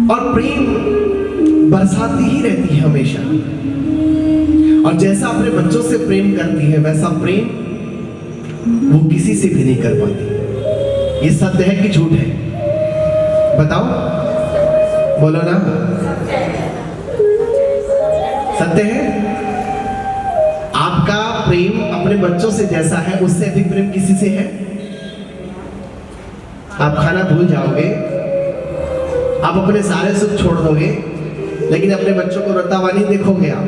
और प्रेम बरसाती ही रहती है हमेशा। और जैसा अपने बच्चों से प्रेम करती है वैसा प्रेम वो किसी से भी नहीं कर पाती। ये सत्य है कि झूठ है? बताओ, बोलो ना। सत्य है। आपका प्रेम अपने बच्चों से जैसा है उससे अधिक प्रेम किसी से है? आप खाना भूल जाओगे, आप अपने सारे सुख छोड़ दोगे, लेकिन अपने बच्चों को रोता हुआ नहीं देखोगे आप।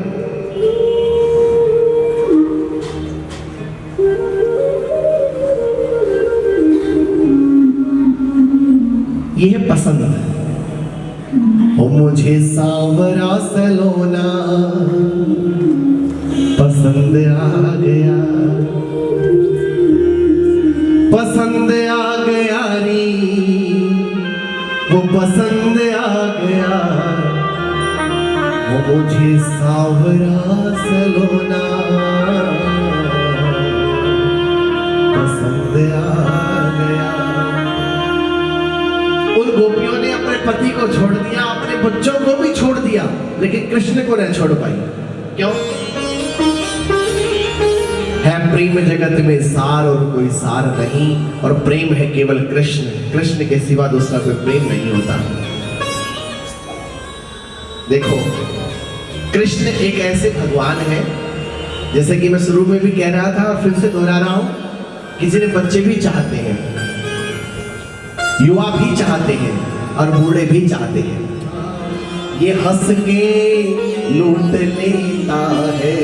ये है पसंद। ओ मुझे सांवरा सलोना पसंद आ गया, पसंद आ गया री, वो पसंद आ गया। वो मुझे सांवरा सलोना पसंद आ गया। उन गोपियों ने अपने पति को छोड़ दिया, अपने बच्चों को भी छोड़ दिया, लेकिन कृष्ण को नहीं छोड़ पाई। क्यों? है प्रेम जगत में सार और कोई सार नहीं, और प्रेम है केवल कृष्ण, कृष्ण के सिवा दूसरा कोई प्रेम नहीं होता। देखो, कृष्ण एक ऐसे भगवान है, जैसे कि मैं शुरू में भी कह रहा था और फिर से दोहरा रहा हूं, किसी ने बच्चे भी चाहते हैं, युवा भी चाहते हैं और बूढ़े भी चाहते हैं। ये हंस के लूट लेता है,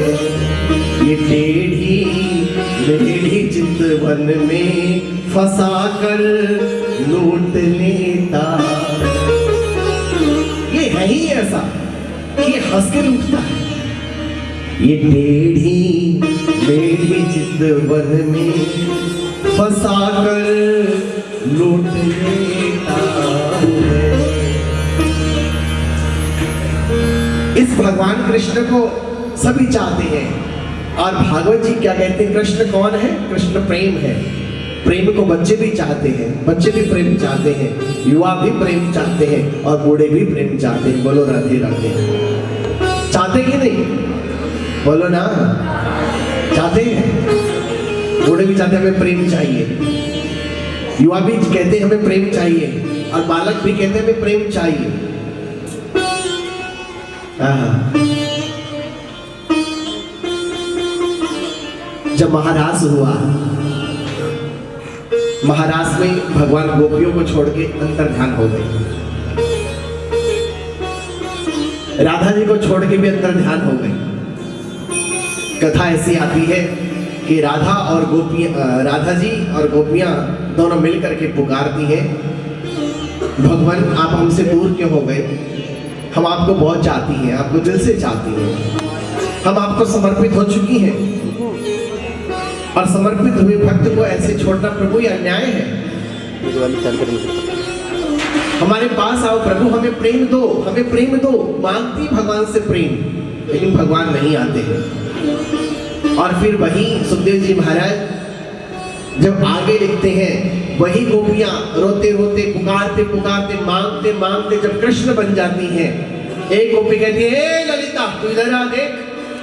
ये टेढ़ी मेढ़ी चितवन में फंसा कर लूट लेता। ये है ही ऐसा कि ये हंस के लूटता है। ये टेढ़ी मेढ़ी चितवन में फंसा कर लूट लेता है। इस भगवान कृष्ण को सभी चाहते हैं, और भागवत जी क्या कहते हैं? कृष्ण कौन है? कृष्ण प्रेम है। प्रेम को बच्चे भी चाहते हैं, बच्चे भी प्रेम चाहते हैं, युवा भी प्रेम चाहते हैं और बूढ़े भी प्रेम चाहते हैं। बोलो राधे राधे। चाहते कि नहीं? बोलो ना। चाहते हैं, बूढ़े भी चाहते हैं, हमें प्रेम चाहिए। युवा भी कहते हैं हमें प्रेम चाहिए, और बालक भी कहते हैं हमें प्रेम चाहिए। जब महारास हुआ, महारास में भगवान गोपियों को छोड़ के अंतर्ध्यान हो गए, राधा जी को छोड़ के भी अंतर्ध्यान हो गए। कथा ऐसी आती है कि राधा और गोपियां, राधा जी और गोपियां दोनों मिलकर के पुकारती हैं, भगवान आप हमसे दूर क्यों हो गए? हम आपको बहुत चाहती हैं, आपको दिल से चाहती हैं, हम आपको समर्पित हो चुकी हैं, और समर्पित हुए भक्त को ऐसे छोड़ना प्रभु ये अन्याय है। हमारे पास आओ प्रभु, हमें प्रेम दो, हमें प्रेम दो। मांगती भगवान से प्रेम, लेकिन भगवान नहीं आते हैं। और फिर वही सुखदेव जी महाराज जब आगे लिखते हैं, वही गोपियां रोते रोते पुकारते पुकारते मांगते मांगते जब कृष्ण बन जाती हैं, एक गोपी कहती है, ए ललिता तू इधर आ, देख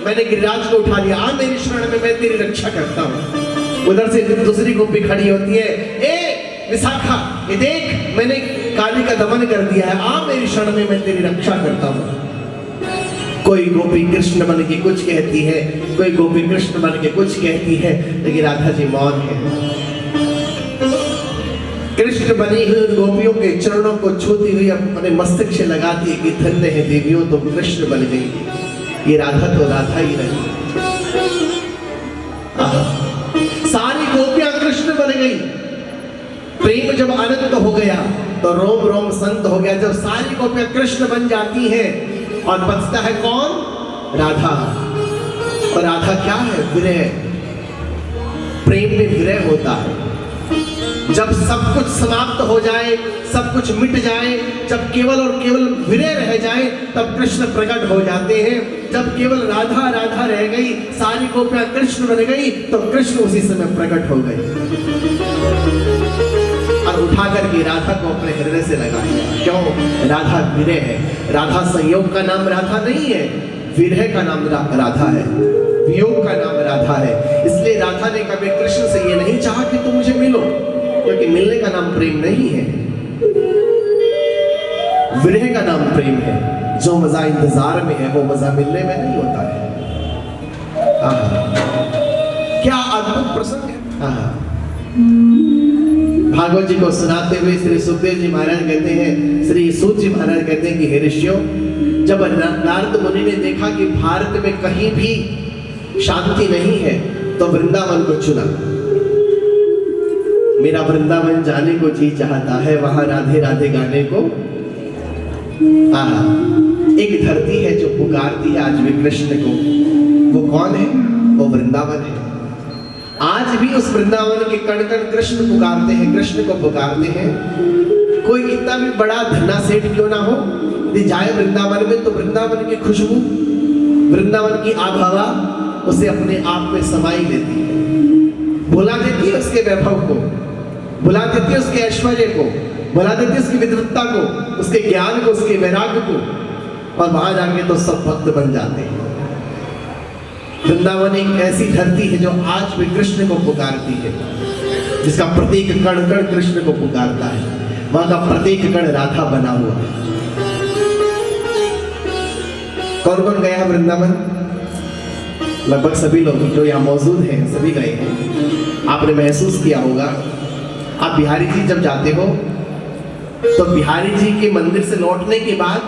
मैंने गिरिराज को उठा लिया, आ मेरी शरण में, मैं तेरी रक्षा करता हूँ। उधर से दूसरी गोपी खड़ी होती है, ए विशाखा ये देख मैंने काली का दमन कर दिया है, आ मेरी शरण में, मैं तेरी रक्षा करता हूँ। कोई गोपी कृष्ण बन के कुछ कहती है, कोई गोपी कृष्ण बन के कुछ कहती है, लेकिन राधा जी मौन है। कृष्ण बनी हुई गोपियों के चरणों को छूती हुई अपने मस्तक से लगाती है कि धन्य है देवियों तुम कृष्ण बन गई। ये राधा तो राधा ही रही। सारी गोपियां कृष्ण बन गई। प्रेम जब अनंत हो गया तो रोम रोम संत हो गया। जब सारी गोपियां कृष्ण बन जाती हैं और बचता है कौन? राधा। और राधा क्या है? विरह। प्रेम में विरह होता है। जब सब कुछ समाप्त हो जाए, सब कुछ मिट जाए, जब केवल और केवल विरह रह जाए, तब कृष्ण प्रकट हो जाते हैं। जब केवल राधा राधा रह गई, सारी गोपियां कृष्ण बन गई, तो कृष्ण उसी समय प्रकट हो गए और उठा उठा करके राधा को अपने हृदय से लगाया। क्यों? राधा विरह है। राधा संयोग का नाम राधा नहीं है, विरह का नाम राधा है, वियोग का नाम राधा है। इसलिए राधा ने कभी कृष्ण से ये नहीं चाहा कि तुम मुझे मिलो, क्योंकि मिलने का नाम प्रेम नहीं है, विरह का नाम प्रेम है। जो मजा इंतजार में है वो मजा मिलने में नहीं होता है। क्या अद्भुत प्रसंग है। भागवत जी को सुनाते हुए श्री सुखदेव जी महाराज कहते हैं, श्री सूत जी महाराज कहते हैं कि हे ऋषियों, जब नारद मुनि ने देखा कि भारत में कहीं भी शांति नहीं है तो वृंदावन को चुना। मेरा वृंदावन जाने को जी चाहता है, वहां राधे राधे गाने को। एक धरती है जो पुकारती है आज भी कृष्ण को। वो कौन है? वो वृंदावन है। आज भी उस वृंदावन के कण कण कृष्ण पुकारते हैं, कृष्ण को पुकारते हैं। कोई कितना भी बड़ा धन्ना सेठ क्यों ना हो, यदि जाए वृंदावन में तो वृंदावन की खुशबू, वृंदावन की आभावा उसे अपने आप में समाई लेती है, भुला देती है उसके वैभव को, भुला देती है उसके ऐश्वर्य को, भुला देती है उसकी विद्वत्ता को, उसके ज्ञान को, उसके वैराग्य को, और वहां जाके तो सब भक्त बन जाते हैं। वृंदावन एक ऐसी धरती है जो आज भी कृष्ण को पुकारती है, जिसका प्रत्येक कण कण कृष्ण को पुकारता है। वहां का प्रत्येक कण राधा बना हुआ है। कौन कौन गया है वृंदावन? लगभग सभी लोग जो यहाँ मौजूद हैं सभी गए हैं। आपने महसूस किया होगा, आप बिहारी जी जब जाते हो तो बिहारी जी के मंदिर से लौटने के बाद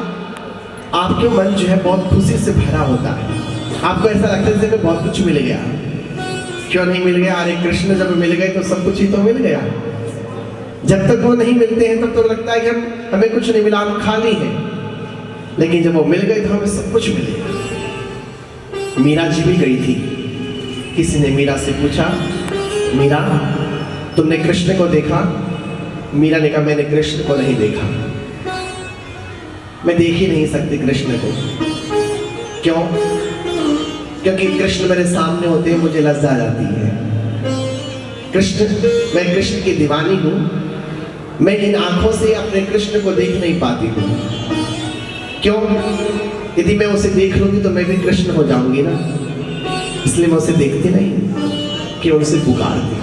आपके मन जो है बहुत खुशी से भरा होता है। आपको ऐसा लगता है जैसे बहुत कुछ मिल गया। क्यों नहीं मिल गया? अरे कृष्ण जब मिल गए तो सब कुछ ही तो मिल गया। जब तक वो नहीं मिलते हैं तब तो लगता है कि हमें कुछ नहीं मिला, हम खाली हैं। लेकिन जब वो मिल गए तो हमें सब कुछ मिल गया। मीरा जी भी गई थी। किसी ने मीरा से पूछा, मीरा तुमने कृष्ण को देखा? मीरा ने कहा मैंने कृष्ण को नहीं देखा, मैं देख ही नहीं सकती कृष्ण को। क्यों? क्योंकि कृष्ण मेरे सामने होते हैं मुझे लज्जा आ जाती है। मैं कृष्ण की दीवानी हूं, मैं इन आंखों से अपने कृष्ण को देख नहीं पाती हूं। क्यों? यदि मैं उसे देख लूंगी तो मैं भी कृष्ण हो जाऊंगी ना, इसलिए मैं उसे देखती नहीं कि उनसे पुकारती।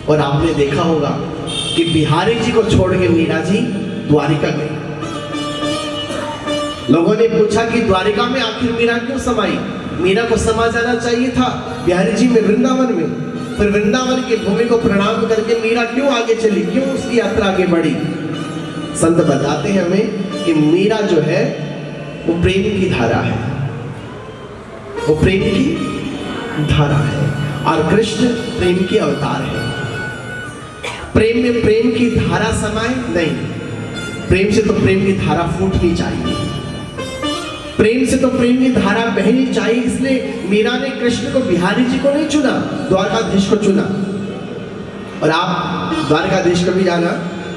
और आपने देखा होगा कि बिहारी जी को छोड़ के मीरा जी द्वारिका गई। लोगों ने पूछा कि द्वारिका में आखिर मीरा क्यों समाई? मीरा को समा जाना चाहिए था बिहारी जी में, वृंदावन में। फिर वृंदावन की भूमि को प्रणाम करके मीरा क्यों आगे चली, क्यों उसकी यात्रा आगे बढ़ी? संत बताते हैं हमें कि मीरा जो है वो प्रेम की धारा है, वो प्रेम की धारा है, और कृष्ण प्रेम की अवतार है। प्रेम में प्रेम की धारा समाए नहीं, प्रेम से तो प्रेम की धारा फूटनी चाहिए, प्रेम से तो प्रेम की धारा बहनी चाहिए। इसलिए मीरा ने कृष्ण को, बिहारी जी को नहीं चुना, द्वारकाधीश को चुना। और आप द्वारकाधीश को भी जाना,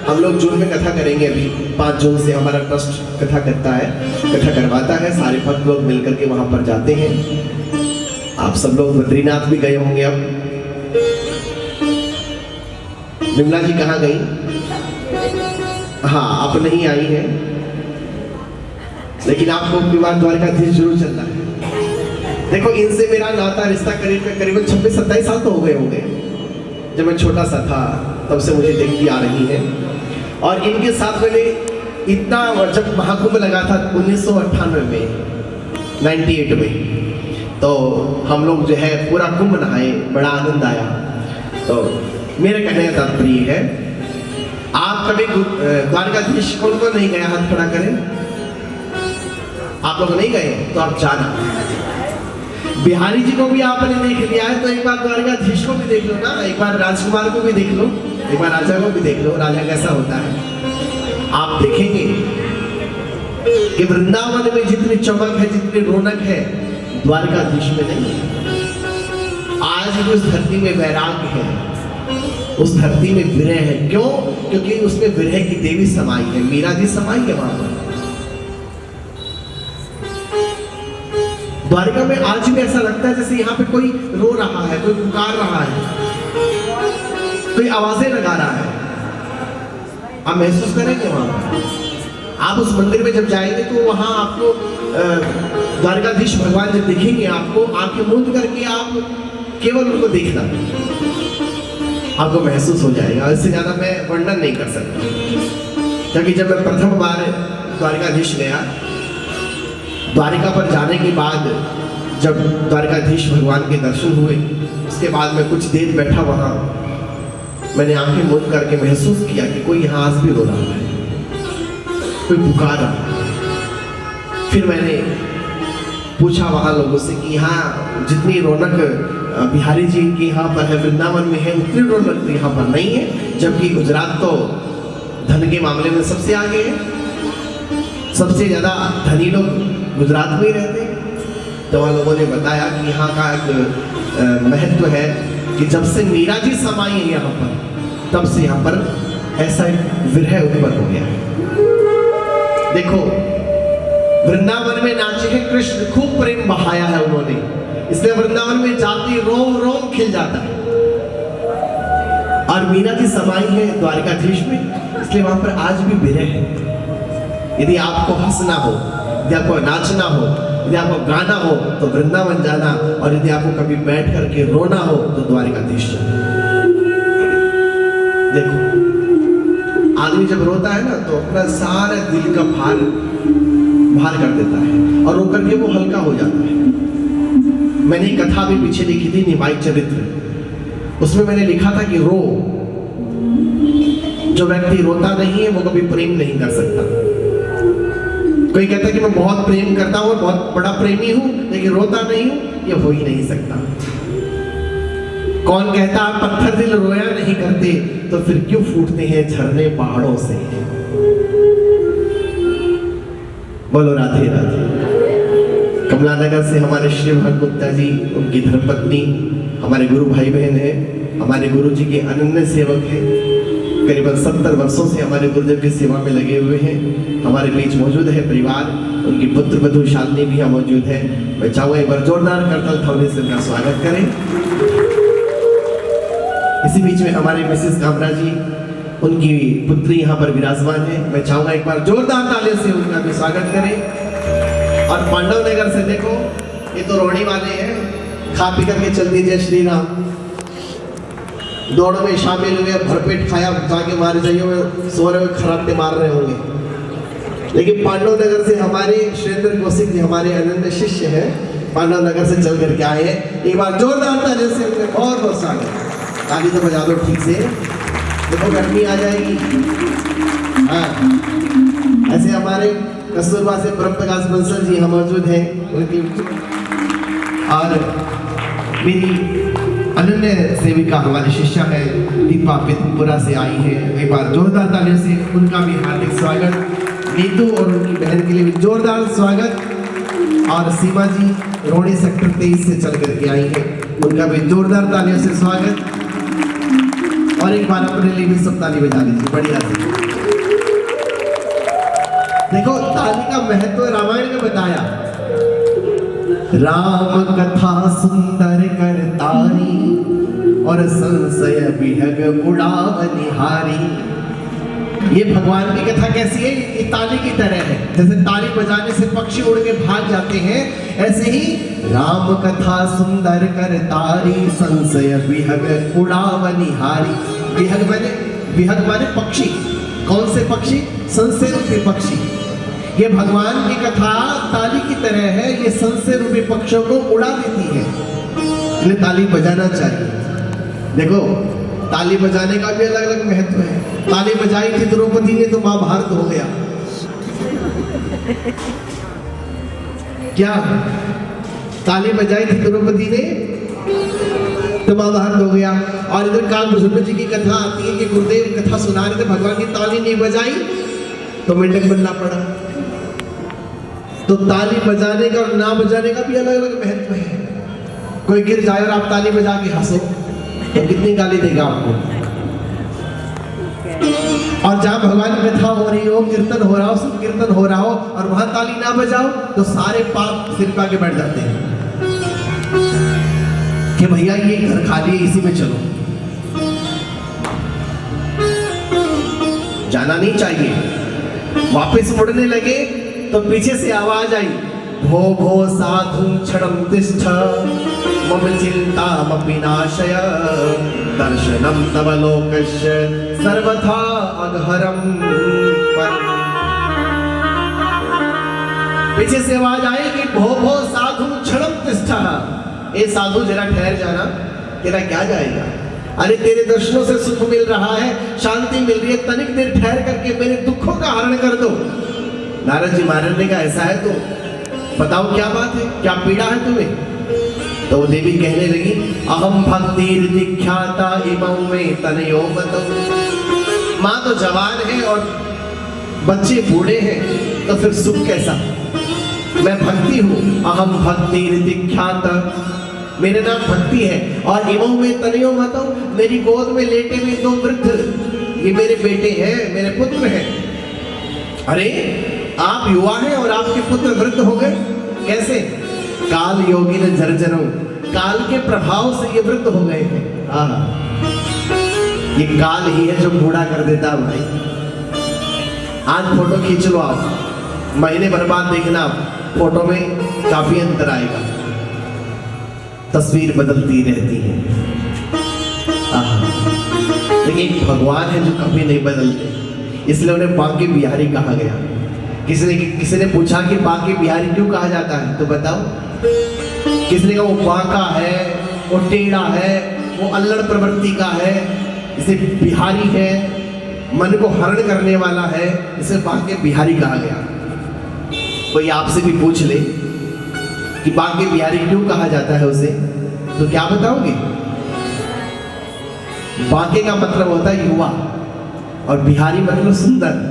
हम लोग जून में कथा करेंगे। अभी 5 जून से हमारा ट्रस्ट कथा करता है, कथा करवाता है। सारे भक्त लोग मिलकर के वहां पर जाते हैं। आप सब लोग बद्रीनाथ भी गए होंगे। अब विमला जी कहाँ गई? हाँ, आप नहीं आई हैं, लेकिन आपको विवाह द्वारकाधीश जरूर चलना है। देखो, इनसे मेरा नाता रिश्ता करीबन 26-27 साल तो हो गए होंगे। जब मैं छोटा सा था तब से मुझे देखती आ रही है। और इनके साथ मैंने इतना, जब महाकुंभ लगा था 1998 में, 98 में, तो हम लोग जो है पूरा कुंभ नहाए, बड़ा आनंद आया। तो मेरे कहने का तात्पर्य है, आप कभी द्वारकाधीश कौन कौन नहीं गया? हाथ खड़ा करें। आप लोग नहीं गए तो आप जाना। बिहारी जी को भी आपने देख लिया है तो एक बार द्वारकाधीश को भी देख लो ना, एक बार राजकुमार को भी देख लो, एक बार राजा को भी देख लो, राजा कैसा होता है। आप देखेंगे कि वृंदावन में जितनी चमक है, जितनी रौनक है, द्वारकाधीश में नहीं है। आज भी उस धरती में वैराग्य है, उस धरती में विरह है। क्यों? क्योंकि उसमें विरह की देवी समाई है, मीरा जी समाई है वहां पर। द्वारिका में आज भी ऐसा लगता है जैसे यहाँ पे कोई रो रहा है, कोई पुकार रहा है, कोई आवाजें लगा रहा है। आप महसूस करेंगे वहां पर। आप उस मंदिर में जब जाएंगे तो वहां आपको द्वारकाधीश भगवान जब दिखेंगे, आपको आंखें मूंद करके आप केवल उनको देखना, आपको महसूस हो जाएगा। इससे ज्यादा मैं वर्णन नहीं कर सकता, क्योंकि जब मैं प्रथम बार द्वारकाधीश गया, द्वारिका पर जाने के बाद जब द्वारकाधीश भगवान के दर्शन हुए, उसके बाद मैं कुछ देर बैठा वहाँ, मैंने आंखें मूंद करके महसूस किया कि कोई यहाँ आज भी रो रहा है, कोई पुकार रहा है। फिर मैंने पूछा वहाँ लोगों से कि यहाँ जितनी रौनक बिहारी जी की यहाँ पर है, वृंदावन में है, उतनी रौनक तो यहाँ पर नहीं है, जबकि गुजरात तो धन के मामले में सबसे आगे है, सबसे ज़्यादा धनी लोग गुजरात में ही रहते हैं। तो वहाँ लोगों ने बताया कि यहाँ का एक महत्व है कि जब से मीरा जी समाई है यहाँ पर, तब से यहाँ पर ऐसा एक विरह उत्पन्न हो गया है। देखो, वृंदावन में नाचे हैं कृष्ण, खूब प्रेम बहाया है उन्होंने, इसलिए वृंदावन में जाती रोम रोम खिल जाता है। और मीरा जी समाई है द्वारकाधीश में, इसलिए वहां पर आज भी विरह है। यदि आपको हंसना हो, यदि आपको नाचना हो, यदि आपको गाना हो तो वृंदावन जाना, और यदि आपको कभी बैठ करके रोना हो तो द्वारकाधीश जाना। देखो, आदमी जब रोता है ना तो अपना सारा दिल का भार बाहर कर देता है और रो करके वो हल्का हो जाता है। मैंने एक कथा भी पीछे लिखी थी, निमाई चरित्र, उसमें मैंने लिखा था कि रो, जो व्यक्ति रोता नहीं है वो कभी प्रेम नहीं कर सकता। कोई कहता है कि मैं बहुत प्रेम करता हूँ, बहुत बड़ा प्रेमी हूँ, लेकिन रोता नहीं हूँ, ये हो ही नहीं सकता। कौन कहता आप पत्थर दिल रोया नहीं करते, तो फिर क्यों फूटते हैं झरने पहाड़ों से। बोलो राधे राधे। कमला नगर से हमारे श्री भगत गुप्ता जी, उनकी धर्मपत्नी, हमारे गुरु भाई बहन हैं, हमारे गुरु जी के अनन्य सेवक हैं, करीबन 70 वर्षों से हमारे गुरुदेव की सेवा में लगे हुए हैं। हमारे बीच मौजूद है परिवार, उनकी पुत्र वधू शालिनी भी यहाँ मौजूद है। मैं चाहूँगा एक बार जोरदार करतल थाली से उनका स्वागत करें। इसी बीच में हमारे मिसेस कामरा जी, उनकी पुत्री यहाँ पर विराजमान है। मैं चाहूँगा एक बार जोरदार तालियों से उनका भी स्वागत करें। और पांडव नगर से देखो, ये तो रोड़ी वाले हैं, खा पी करके चल दीजिए श्री राम, दौड़ में शामिल हुए, भरपेट खाया, जाके मारे जाइए, सो रहे हुए खराटे मार रहे होंगे। लेकिन पांडव नगर से हमारे श्रेंद्र कौशिक जी, हमारे अनन्य शिष्य हैं, पांडव नगर से चल करके आए हैं। एक बार जोरदार तालियों से उनका बहुत बहुत स्वागत। ताली तो बजा दो ठीक से, देखो गर्मी आ जाएगी। हाँ, ऐसे हमारे कस्तूरबा से ब्रह्म प्रकाश बंसल जी हम मौजूद हैं, उनकी और मेरी अनन्य सेविका हमारी शिष्या है दीपा पितपुरा से आई है। एक बार जोरदार तालियों से उनका भी हार्दिक स्वागत। नीतू और उनकी बहन के लिए भी जोरदार स्वागत। और सीमा जी रोड़ी सेक्टर 23 से चल करके आई है, उनका भी जोरदार तालियों से स्वागत। और एक बार अपने लिए भी सब ताली बजा लीजिए, बढ़िया से। देखो, ताली का महत्व रामायण में बताया। राम कथा सुंदर कर तारी, और संशय विहग उड़ाव निहारी। ये भगवान की कथा कैसी है? ये ताली की तरह है। जैसे ताली बजाने से पक्षी उड़ के भाग जाते हैं, ऐसे ही राम कथा सुंदर कर तारी, संशय विहग उड़ाव निहारी। विहग माने पक्षी। कौन से पक्षी? संशय रूपी पक्षी। ये भगवान की कथा ताली की तरह है, ये संशय रूपी पक्षियों को उड़ा देती है, इसलिए ताली बजाना चाहिए। देखो, ताली बजाने का भी अलग अलग महत्व है। ताली बजाई थी द्रौपदी ने तो महाभारत हो गया। क्या ताली बजाई थी द्रौपदी ने तो महाभारत हो गया। और इधर काल भैरव जी की कथा आती है कि गुरुदेव कथा सुना रहे थे, भगवान की ताली नहीं बजाई तो मेंढक बनना पड़ा। तो ताली बजाने का और ना बजाने का भी अलग अलग महत्व है। कोई गिर जाए और आप ताली बजा के हंसो तो कितनी गाली देगा आपको। और जहां भगवान की कथा हो रही हो, कीर्तन हो रहा हो, संकीर्तन हो रहा हो, और वहां ताली ना बजाओ तो सारे पाप सिर पे आके बैठ जाते हैं कि भैया ये घर खाली है, इसी में चलो। जाना नहीं चाहिए। वापस मुड़ने लगे तो पीछे से आवाज आई, भो भो साधु क्षणम तिष्ठ मम चिंतामपि नाशय दर्शनम तव लोकस्य सर्वथा अघहरम परम। पीछे से आवाज आई कि भो भो साधु क्षणम तिष्ठ, ए साधु जरा ठहर जाना, तेरा क्या जाएगा? अरे तेरे दर्शनों से सुख मिल रहा है, शांति मिल रही है, तनिक देर ठहर करके मेरे दुखों का हरण कर दो। नारद जी महाराज ने कहा ऐसा है तो बताओ क्या बात है, क्या पीड़ा है तुम्हें? तो वो देवी कहने लगी, अहम भक्तिर दीख्याता इमौ में तनयो बतो। माँ तो जवान है और बच्चे बूढ़े हैं, तो फिर सुख कैसा? मैं भक्ति हूँ, अहम भक्तिर दीख्याता, मेरा नाम भक्ति है। और इमौ में तनयो बतो, मेरी गोद में लेटे हुए दो वृद्ध, ये मेरे बेटे हैं, मेरे पुत्र हैं। अरे आप युवा हैं और आपके पुत्र वृद्ध हो गए, कैसे? काल योगी ने जर्जरों, काल के प्रभाव से ये वृद्ध हो गए हैं। ये काल ही है जो बूढ़ा कर देता है भाई। आज फोटो खींच लो आप, महीने भर बाद देखना फोटो में काफी अंतर आएगा, तस्वीर बदलती रहती है। लेकिन भगवान है जो कभी नहीं बदलते, इसलिए उन्हें बांके बिहारी कहा गया। किसी ने पूछा कि बांके बिहारी क्यों कहा जाता है, तो बताओ। किसी ने कहा वो बांका है, वो टेढ़ा है, वो अल्लड़ प्रवृत्ति का है, इसे बिहारी है, मन को हरण करने वाला है, इसे बांके बिहारी कहा गया। कोई आपसे भी पूछ ले कि बांके बिहारी क्यों कहा जाता है उसे, तो क्या बताओगे? बांके का मतलब होता है युवा और बिहारी मतलब सुंदर।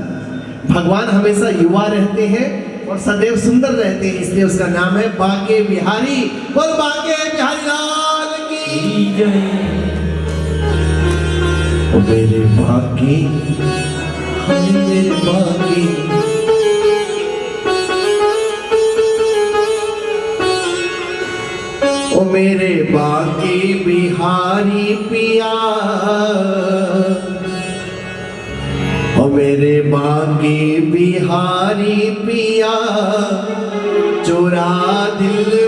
भगवान हमेशा युवा रहते हैं और सदैव सुंदर रहते हैं, इसलिए उसका नाम है बांके बिहारी। बोल बांके बिहारी लाल की जय। ओ मेरे बांके, मेरे बांके, ओ मेरे बांके बिहारी पिया, ओ मेरे बांके बिहारी पिया, चुरा दिल